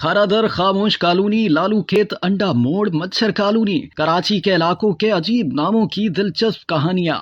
खारादर, खामोश कॉलोनी, लालू खेत, अंडा मोड़, मच्छर कॉलोनी। कराची के इलाकों के अजीब नामों की दिलचस्प कहानियां।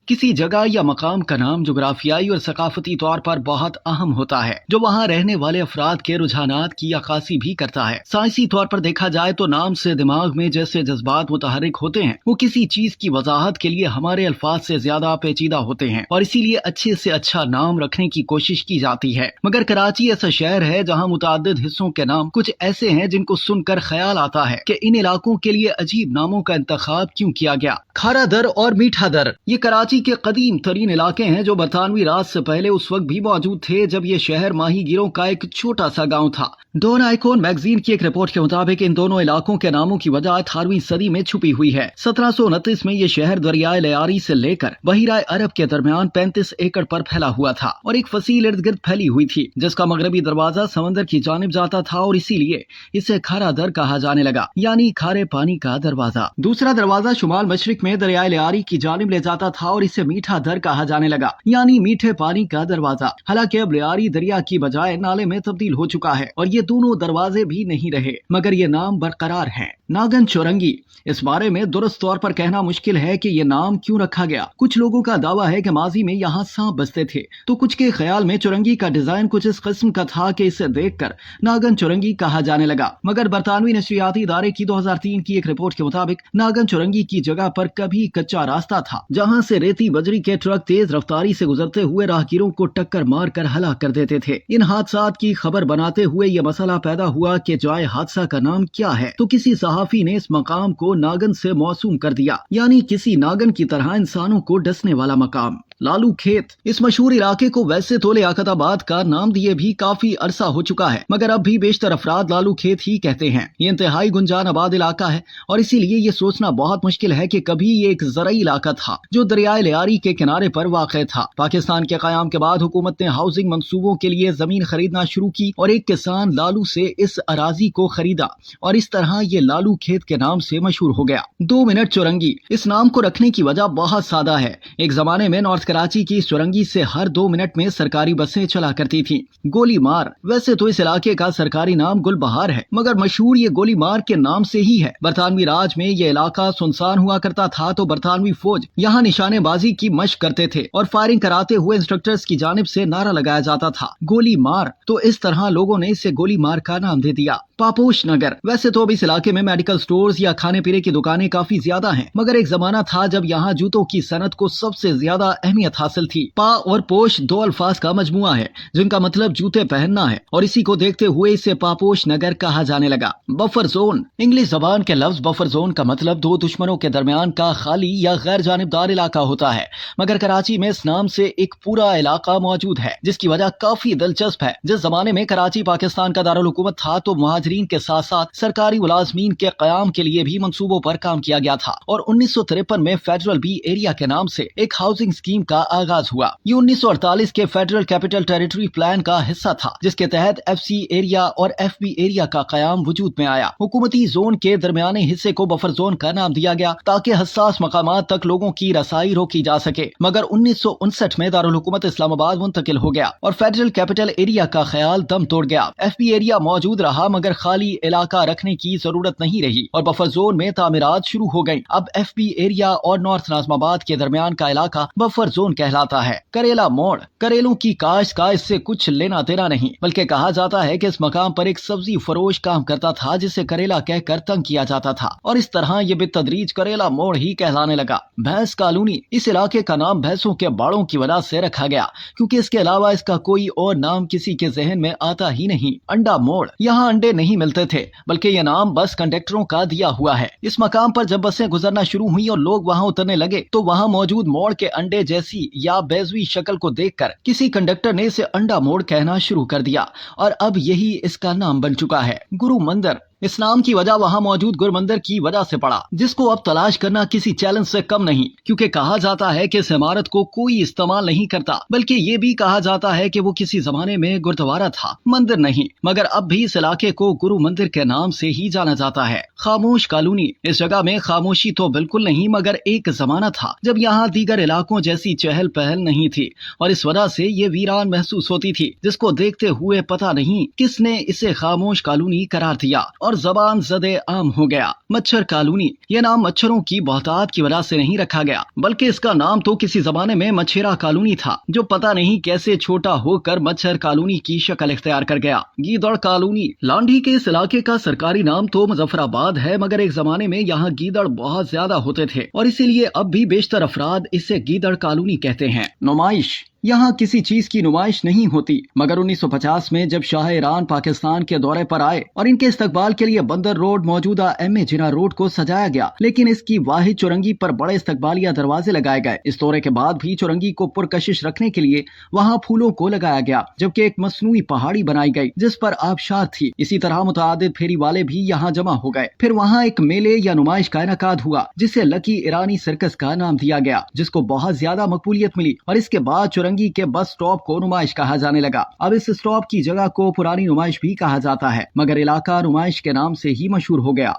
किसी जगह या मकाम का नाम जोग्राफियाई और सकाफती तौर पर बहुत अहम होता है, जो वहाँ रहने वाले अफराद के रुझानात की अक्कासी भी करता है। साइंसी तौर पर देखा जाए तो नाम से दिमाग में जैसे जज्बात मुतहर्रिक होते हैं, वो किसी चीज की वजाहत के लिए हमारे अल्फाज से ज्यादा पेचीदा होते हैं और इसीलिए अच्छे से अच्छा नाम रखने की कोशिश की जाती है। मगर कराची ऐसा शहर है जहाँ मुतादिद हिस्सों के नाम कुछ ऐसे हैं जिनको सुनकर ख्याल आता है कि इन इलाकों के लिए अजीब नामों का इंतखाब क्यों किया गया। खारादर और मीठा दर ये कराची के कदीम तरीन इलाके हैं जो बरतानवी राज से पहले उस वक्त भी मौजूद थे जब ये शहर माही गिरों का एक छोटा सा गांव था। डॉन आइकॉन मैगजीन की एक रिपोर्ट के मुताबिक इन दोनों इलाकों के नामों की वजह 18वीं सदी में छुपी हुई है। 1729 में ये शहर दरियाए लियारी से लेकर बहिराए अरब के दरमियान 35 एकड़ पर फैला हुआ था और एक फसील इर्द गिर्द फैली हुई थी, जिसका मगरबी दरवाजा समंदर की जानिब जाता था और इसीलिए इसे खारा दर कहा जाने लगा, यानी खारे पानी का दरवाजा। दूसरा दरवाजा शुमाल मशरिक में दरियाए लियारी की जानिब ले जाता था और इसे मीठा दर कहा जाने लगा, यानी मीठे पानी का दरवाजा। हालांकि अब लियारी दरिया की बजाय नाले में तब्दील हो चुका है और ये दोनों दरवाजे भी नहीं रहे, मगर ये नाम बरकरार है। नागन चौरंगी, इस बारे में दुरुस्त तौर पर कहना मुश्किल है कि ये नाम क्यों रखा गया। कुछ लोगों का दावा है कि माजी में यहाँ सांप बसते थे, तो कुछ के ख्याल में चौरंगी का डिजाइन कुछ इस किस्म का था कि इसे देखकर नागन चौरंगी कहा जाने लगा। मगर बरतानवी नशरियाती इदारे की 2003 की एक रिपोर्ट के मुताबिक नागन चौरंगी की जगह पर कभी कच्चा रास्ता था, जहाँ से रेती बजरी के ट्रक तेज रफ्तारी से गुजरते हुए राहगीरों को टक्कर मार कर हलाक कर देते थे। इन हादसात की खबर बनाते हुए ये मसला पैदा हुआ कि जाए हादसा का नाम क्या है, तो किसी सहाफी ने इस मकाम को नागन से मौसूम कर दिया, यानी किसी नागन की तरह इंसानों को डसने वाला मकाम। लालू खेत, इस मशहूर इलाके को वैसे तो लियाकताबाद का नाम दिए भी काफी अरसा हो चुका है, मगर अब भी बेशतर अफराद लालू खेत ही कहते हैं। ये इंतहाई गुंजान आबाद इलाका है और इसीलिए ये सोचना बहुत मुश्किल है कि कभी ये एक ज़राई इलाका था जो दरियाए लियारी के किनारे पर वाक़ था। पाकिस्तान के क़याम के बाद हुकूमत ने हाउसिंग मंसूबों के लिए जमीन खरीदना शुरू की और एक किसान लालू से इस अराजी को खरीदा और इस तरह ये लालू खेत के नाम से मशहूर हो गया। 2 मिनट चौरंगी, इस नाम को रखने की वजह बहुत सादा है। एक जमाने में नॉर्थ कराची की चौरंगी से हर 2 मिनट में सरकारी बसें चला करती थी। गोली मार, वैसे तो इस इलाके का सरकारी नाम गुलबहार है, मगर मशहूर ये गोली मार के नाम से ही है। बरतानवी राज में ये इलाका सुनसान हुआ करता था तो बरतानवी फौज यहाँ निशानेबाजी की मशक करते थे और फायरिंग कराते हुए इंस्ट्रक्टर्स की जानिब से नारा लगाया जाता था, गोली मार। तो इस तरह लोगों ने इसे गोली मार का नाम दे दिया। पापोश नगर, वैसे तो अब इस इलाके में मेडिकल स्टोर्स या खाने पीने की दुकानें काफी ज्यादा हैं, मगर एक जमाना था जब यहाँ जूतों की सनत को सबसे ज्यादा अहमियत हासिल थी। पा और पोश 2 अल्फाज का मजमुआ है जिनका मतलब जूते पहनना है और इसी को देखते हुए इसे पापोश नगर कहा जाने लगा। बफर जोन, इंग्लिश जबान के लफ्ज बफर जोन का मतलब 2 दुश्मनों के दरमियान का खाली या गैर जानिबदार इलाका होता है, मगर कराची में इस नाम से एक पूरा इलाका मौजूद है, जिसकी वजह काफी दिलचस्प है। जिस जमाने में कराची पाकिस्तान का दारुल हुकूमत था तो मुहाजिरीन के साथ साथ सरकारी मुलाजमीन के कयाम के लिए भी मंसूबों पर काम किया गया था और 1953 में फेडरल बी एरिया के नाम से एक हाउसिंग स्कीम का आगाज हुआ। ये 1948 के फेडरल कैपिटल टेरिटरी प्लान का हिस्सा था, जिसके तहत FC एरिया और FB एरिया का कयाम वजूद में आया। हुकूमती जोन के दरमियाने हिस्से को बफर जोन का नाम दिया गया ताकि हसास मकामात तक लोगों की रसाई रोकी जा सके, मगर 1959 में दारुल हुकूमत इस्लामाबाद मुंतकिल हो गया और फेडरल कैपिटल एरिया का ख्याल दम तोड़ गया। FB एरिया मौजूद रहा मगर खाली इलाका रखने की जरूरत नहीं रही और बफर जोन में तामीरात शुरू हो गई। अब FB एरिया और नॉर्थ नाजमाबाद के दरमियान का इलाका बफर जोन कहलाता है। करेला मोड़, करेलों की काश्त का इससे कुछ लेना देना नहीं, बल्कि कहा जाता है कि इस मकाम पर एक सब्जी फरोश काम करता था जिसे करेला कहकर तंग किया जाता था और इस तरह ये बेतदरीज करेला मोड़ ही कहलाने लगा। भैंस कॉलोनी, इस इलाके का नाम भैंसों के बाड़ों की वजह से रखा गया क्योंकि इसके अलावा इसका कोई और नाम किसी के जहन में आता ही नहीं। अंडा मोड़, यहाँ अंडे नहीं मिलते थे बल्कि ये नाम बस कंडक्टरों का दिया हुआ है। इस मकाम पर जब बसें गुजरना शुरू हुई और लोग वहाँ उतरने लगे तो वहाँ मौजूद मोड़ के अंडे जैसी या बेजवी शक्ल को देखकर किसी कंडक्टर ने इसे अंडा मोड़ कहना शुरू कर दिया और अब यही इसका नाम बन चुका है। गुरु मंदिर, इस नाम की वजह वहाँ मौजूद गुरमंदिर की वजह से पड़ा, जिसको अब तलाश करना किसी चैलेंज से कम नहीं, क्योंकि कहा जाता है कि इस इमारत को कोई इस्तेमाल नहीं करता, बल्कि ये भी कहा जाता है कि वो किसी जमाने में गुरुद्वारा था, मंदिर नहीं। मगर अब भी इस इलाके को गुरु मंदिर के नाम से ही जाना जाता है। खामोश कॉलोनी, इस जगह में खामोशी तो बिल्कुल नहीं, मगर एक जमाना था जब यहाँ दीगर इलाकों जैसी चहल पहल नहीं थी, और इस वजह से ये वीरान महसूस होती थी, जिसको देखते हुए पता नहीं किसने इसे खामोश कॉलोनी करार दिया और जबान ज़दे आम हो गया। मच्छर कॉलोनी, ये नाम मच्छरों की बहुतायत की वजह से नहीं रखा गया, बल्कि इसका नाम तो किसी जमाने में मच्छेरा कॉलोनी था, जो पता नहीं कैसे छोटा होकर मच्छर कॉलोनी की शक्ल इख्तियार कर गया। गीदड़ कॉलोनी, लांडी के इस इलाके का सरकारी नाम तो मुजफ्फराबाद है, मगर एक जमाने में यहाँ गीदड़ बहुत ज्यादा होते थे और इसीलिए अब भी बेशतर अफराद इसे गीदड़ कॉलोनी कहते हैं। नुमाइश, यहाँ किसी चीज की नुमाइश नहीं होती, मगर 1950 में जब शाह ईरान पाकिस्तान के दौरे पर आए और इनके इस्तकबाल के लिए बंदर रोड मौजूदा एम.ए. जिना रोड को सजाया गया, लेकिन इसकी वाहिद चुरंगी पर बड़े इस्तकबालिया दरवाजे लगाए गए। इस दौरे के बाद भी चुरंगी को पुरकशिश रखने के लिए वहाँ फूलों को लगाया गया, जबकि एक मसनूई पहाड़ी बनाई गई जिस पर आबशार थी। इसी तरह मुतअद्दिद फेरी वाले भी यहाँ जमा हो गए। फिर वहाँ एक मेले या नुमाइश का इनेकाद हुआ, जिसे लकी ईरानी सर्कस का नाम दिया गया, जिसको बहुत ज्यादा मकबूलियत मिली और इसके बाद चुरंगी के बस स्टॉप को नुमाइश कहा जाने लगा। अब इस स्टॉप की जगह को पुरानी नुमाइश भी कहा जाता है, मगर इलाका नुमाइश के नाम से ही मशहूर हो गया।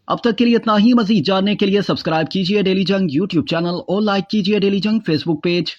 अब तक के लिए इतना ही। मजीद जानने के लिए सब्सक्राइब कीजिए डेली जंग यूट्यूब चैनल और लाइक कीजिए डेली जंग फेसबुक पेज।